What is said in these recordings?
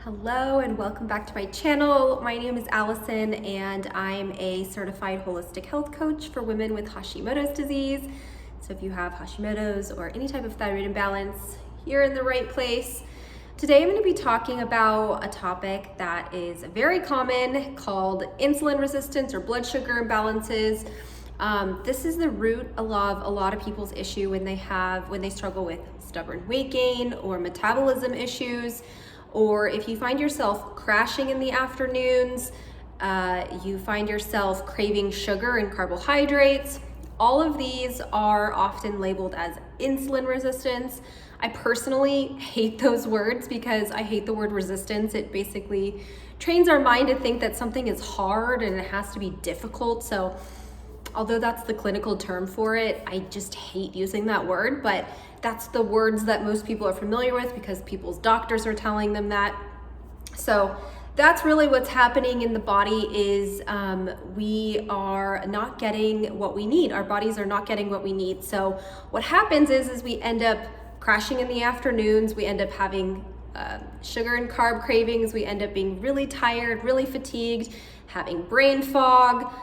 Hello and welcome back to my channel. My name is Allison and I'm a certified holistic health coach for women with Hashimoto's disease. So if you have Hashimoto's or any type of thyroid imbalance, you're in the right place. Today I'm going to be talking about a topic that is very common called insulin resistance or blood sugar imbalances. This is the root of a lot of people's issue when they struggle with stubborn weight gain or metabolism issues. Or if you find yourself crashing in the afternoons, you find yourself craving sugar and carbohydrates, all of these are often labeled as insulin resistance. I personally hate those words because I hate the word resistance. It basically trains our mind to think that something is hard and it has to be difficult. So although that's the clinical term for it, I just hate using that word, but that's the words that most people are familiar with because people's doctors are telling them that. So that's really what's happening in the body is we are not getting what we need. Our bodies are not getting what we need. So what happens is we end up crashing in the afternoons. We end up having sugar and carb cravings. We end up being really tired, really fatigued, having brain fog,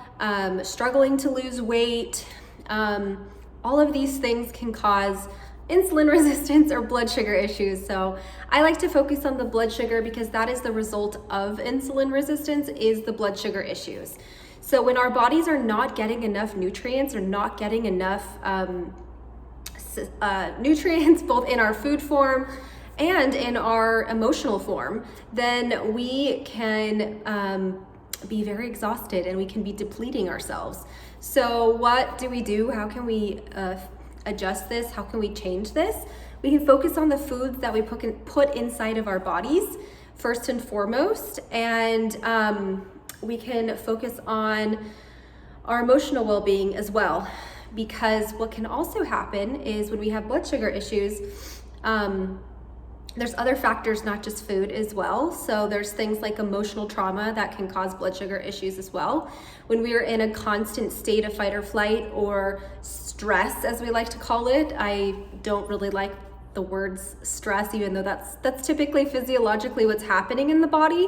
struggling to lose weight. All of these things can cause insulin resistance or blood sugar issues. So I like to focus on the blood sugar because that is the result of insulin resistance is the blood sugar issues. So when our bodies are not getting enough nutrients or not getting enough nutrients both in our food form and in our emotional form, then we can be very exhausted and we can be depleting ourselves. So what do we do? How can we adjust this? How can we change this? We can focus on the foods that we put inside of our bodies first and foremost, and we can focus on our emotional well-being as well, because what can also happen is when we have blood sugar issues, there's other factors, not just food as well. So there's things like emotional trauma that can cause blood sugar issues as well. When we are in a constant state of fight or flight or stress, as we like to call it, I don't really like the words stress, even though that's typically physiologically what's happening in the body.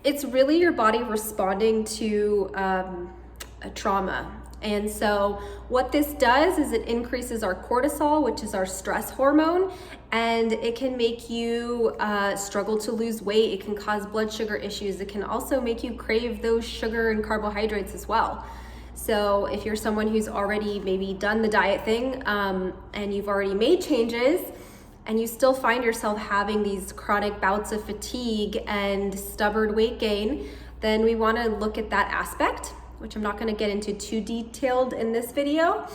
It's really your body responding to a trauma. And so what this does is it increases our cortisol, which is our stress hormone, and it can make you struggle to lose weight. It can cause blood sugar issues. It can also make you crave those sugar and carbohydrates as well. So if you're someone who's already maybe done the diet thing and you've already made changes and you still find yourself having these chronic bouts of fatigue and stubborn weight gain, then we want to look at that aspect, which I'm not going to get into too detailed in this video.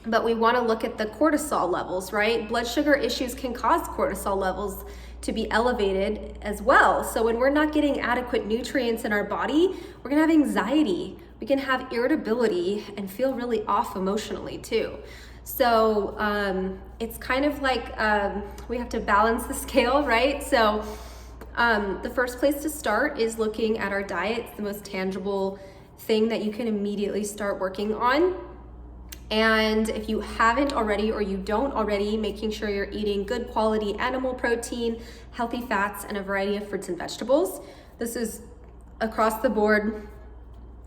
But we want to look at the cortisol levels, right? Blood sugar issues can cause cortisol levels to be elevated as well. So when we're not getting adequate nutrients in our body, we're going to have anxiety. We can have irritability and feel really off emotionally too. So it's kind of like we have to balance the scale, right? So the first place to start is looking at our diet. It's the most tangible thing that you can immediately start working on. And if you haven't already or you don't already, making sure you're eating good quality animal protein, healthy fats, and a variety of fruits and vegetables. This is across the board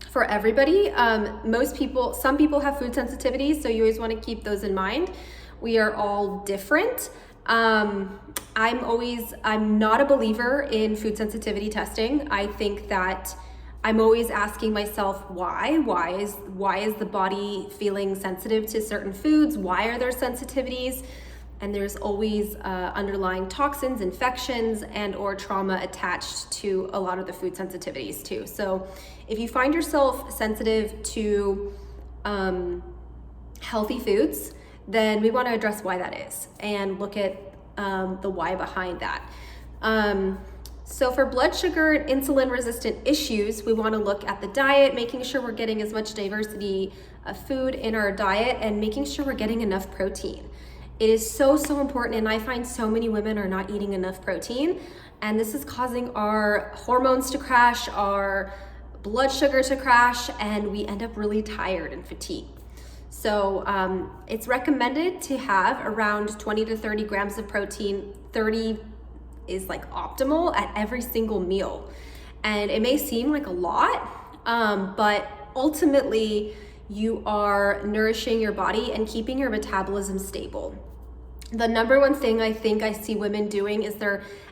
for everybody. Some people have food sensitivities, so you always want to keep those in mind. We are all different. I'm not a believer in food sensitivity testing. I think that I'm always asking myself why is the body feeling sensitive to certain foods? Why are there sensitivities? And there's always underlying toxins, infections, and or trauma attached to a lot of the food sensitivities too. So if you find yourself sensitive to healthy foods, then we want to address why that is and look at the why behind that. So for blood sugar and insulin resistant issues, we want to look at the diet, making sure we're getting as much diversity of food in our diet and making sure we're getting enough protein. It is so important, and I find so many women are not eating enough protein, and this is causing our hormones to crash, our blood sugar to crash, and we end up really tired and fatigued. So it's recommended to have around 20 to 30 grams of protein, 30 is like optimal at every single meal. And it may seem like a lot, but ultimately you are nourishing your body and keeping your metabolism stable. The number one thing I think I see women doing is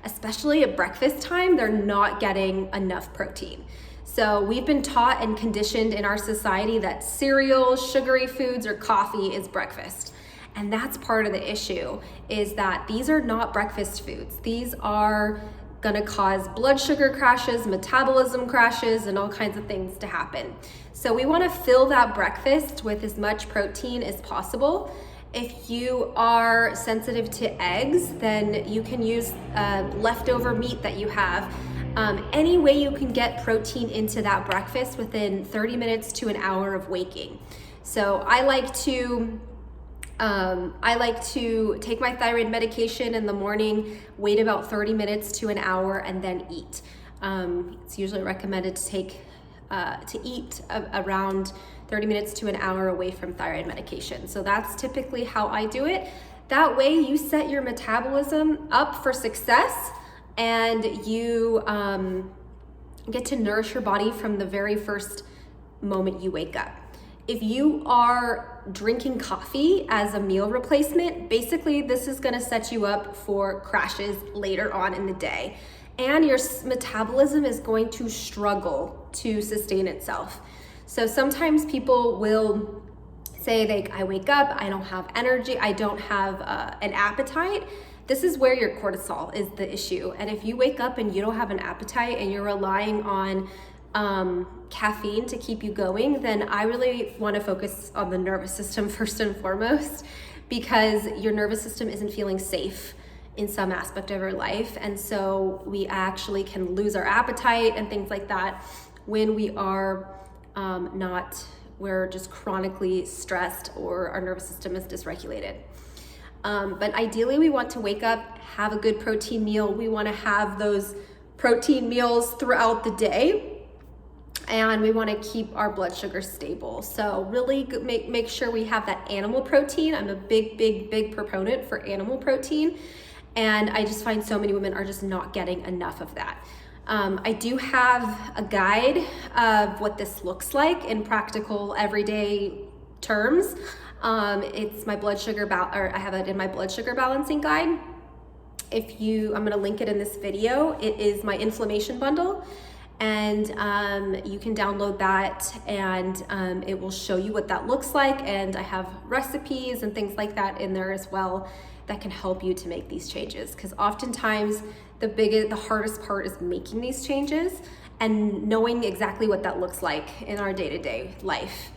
especially at breakfast time, they're not getting enough protein. So we've been taught and conditioned in our society that cereal, sugary foods, or coffee is breakfast. And that's part of the issue, is that these are not breakfast foods. These are gonna cause blood sugar crashes, metabolism crashes, and all kinds of things to happen. So we wanna fill that breakfast with as much protein as possible. If you are sensitive to eggs, then you can use leftover meat that you have. Any way you can get protein into that breakfast within 30 minutes to an hour of waking. So I like to take my thyroid medication in the morning, wait about 30 minutes to an hour, and then eat. It's usually recommended to eat around 30 minutes to an hour away from thyroid medication. So that's typically how I do it. That way you set your metabolism up for success, and you get to nourish your body from the very first moment you wake up. If you are drinking coffee as a meal replacement, basically this is gonna set you up for crashes later on in the day. And your metabolism is going to struggle to sustain itself. So sometimes people will say, I wake up, I don't have energy, I don't have an appetite. This is where your cortisol is the issue. And if you wake up and you don't have an appetite and you're relying on caffeine to keep you going, then I really want to focus on the nervous system first and foremost, because your nervous system isn't feeling safe in some aspect of our life. And so we actually can lose our appetite and things like that when we are we're just chronically stressed or our nervous system is dysregulated. But ideally we want to wake up, have a good protein meal. We want to have those protein meals throughout the day, and we want to keep our blood sugar stable. So really make sure we have that animal protein. I'm a big proponent for animal protein, and I just find so many women are just not getting enough of that. I do have a guide of what this looks like in practical everyday terms. It's my blood sugar, I have it in my blood sugar balancing guide. I'm gonna link it in this video. It is my inflammation bundle, and you can download that, and it will show you what that looks like. And I have recipes and things like that in there as well that can help you to make these changes, because oftentimes the hardest part is making these changes and knowing exactly what that looks like in our day-to-day life.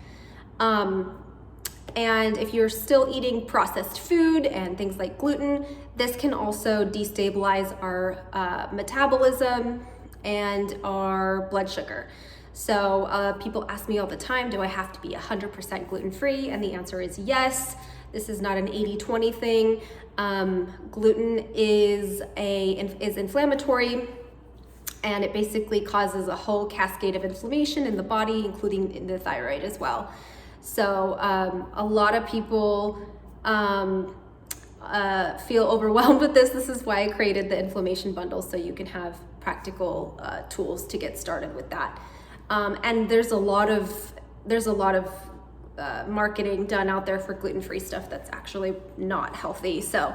And if you're still eating processed food and things like gluten, this can also destabilize our metabolism and our blood sugar. So people ask me all the time, do I have to be 100% gluten-free? And the answer is yes. This is not an 80-20 thing. Gluten is inflammatory, and it basically causes a whole cascade of inflammation in the body, including in the thyroid as well. So a lot of people feel overwhelmed with this. This is why I created the inflammation bundle, so you can have practical tools to get started with that. And there's a lot of marketing done out there for gluten-free stuff that's actually not healthy. So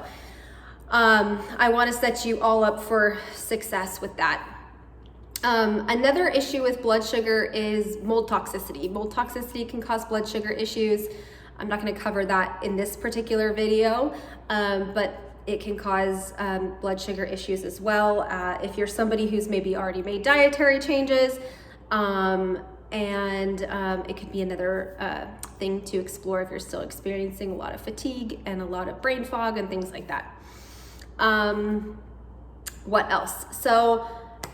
I want to set you all up for success with that. Another issue with blood sugar is mold toxicity. Mold toxicity can cause blood sugar issues. I'm not going to cover that in this particular video, but it can cause blood sugar issues as well. If you're somebody who's maybe already made dietary changes, and it could be another thing to explore if you're still experiencing a lot of fatigue and a lot of brain fog and things like that. What else? So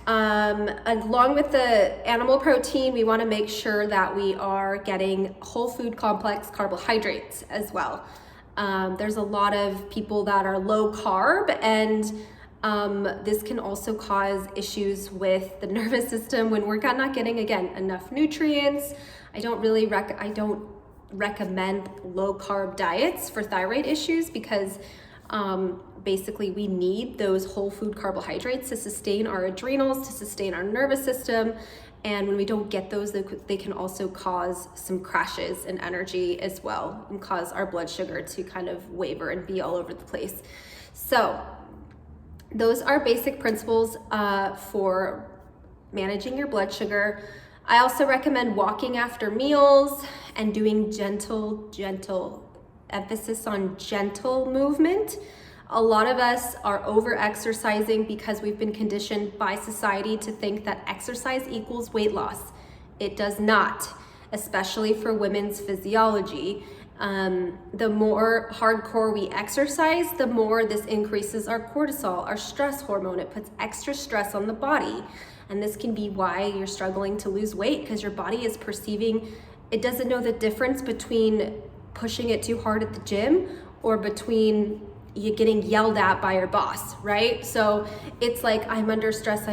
along with the animal protein, we want to make sure that we are getting whole food complex carbohydrates as well. There's a lot of people that are low carb, and this can also cause issues with the nervous system when we're not getting, again, enough nutrients. I don't recommend low carb diets for thyroid issues, because Basically, we need those whole food carbohydrates to sustain our adrenals, to sustain our nervous system. And when we don't get those, they can also cause some crashes in energy as well, and cause our blood sugar to kind of waver and be all over the place. So those are basic principles for managing your blood sugar. I also recommend walking after meals and doing gentle emphasis on gentle movement. A lot of us are over exercising because we've been conditioned by society to think that exercise equals weight loss. It does not, especially for women's physiology. The more hardcore we exercise, the more this increases our cortisol, our stress hormone. It puts extra stress on the body. And this can be why you're struggling to lose weight, because your body is perceiving, it doesn't know the difference between pushing it too hard at the gym or between you getting yelled at by your boss, right? So it's like, I'm under stress.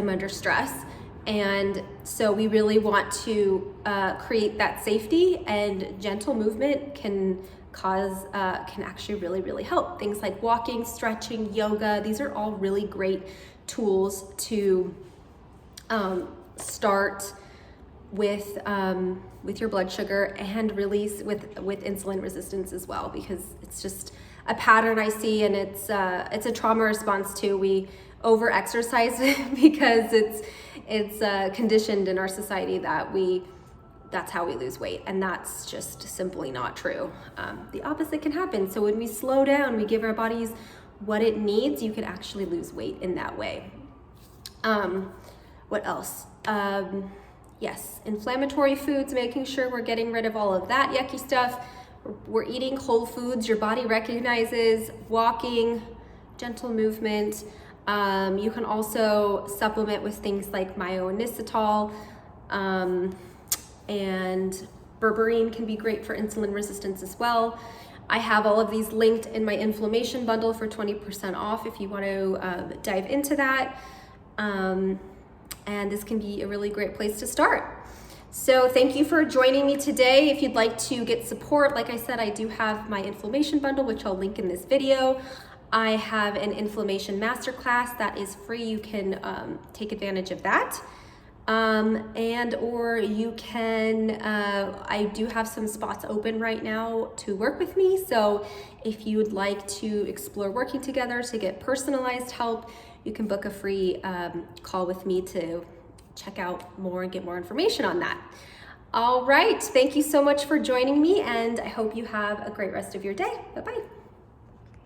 And so we really want to create that safety, and gentle movement can actually really help. Things like walking, stretching, yoga, these are all really great tools to start with your blood sugar, and release with insulin resistance as well, because it's just a pattern I see, and it's a trauma response too. We over exercise because it's conditioned in our society that that's how we lose weight, and that's just simply not true. The opposite can happen. So when we slow down, we give our bodies what it needs, you can actually lose weight in that way. What else? Yes, inflammatory foods, making sure we're getting rid of all of that yucky stuff. We're eating whole foods your body recognizes, walking, gentle movement. You can also supplement with things like myo-inositol, and berberine can be great for insulin resistance as well. I have all of these linked in my inflammation bundle for 20% off if you want to dive into that. And this can be a really great place to start. So thank you for joining me today. If you'd like to get support, like I said, I do have my inflammation bundle, which I'll link in this video. I have an inflammation masterclass that is free. You can take advantage of that. Or you can, I do have some spots open right now to work with me. So if you would like to explore working together to get personalized help, you can book a free call with me to check out more and get more information on that. All right, thank you so much for joining me, and I hope you have a great rest of your day. Bye-bye.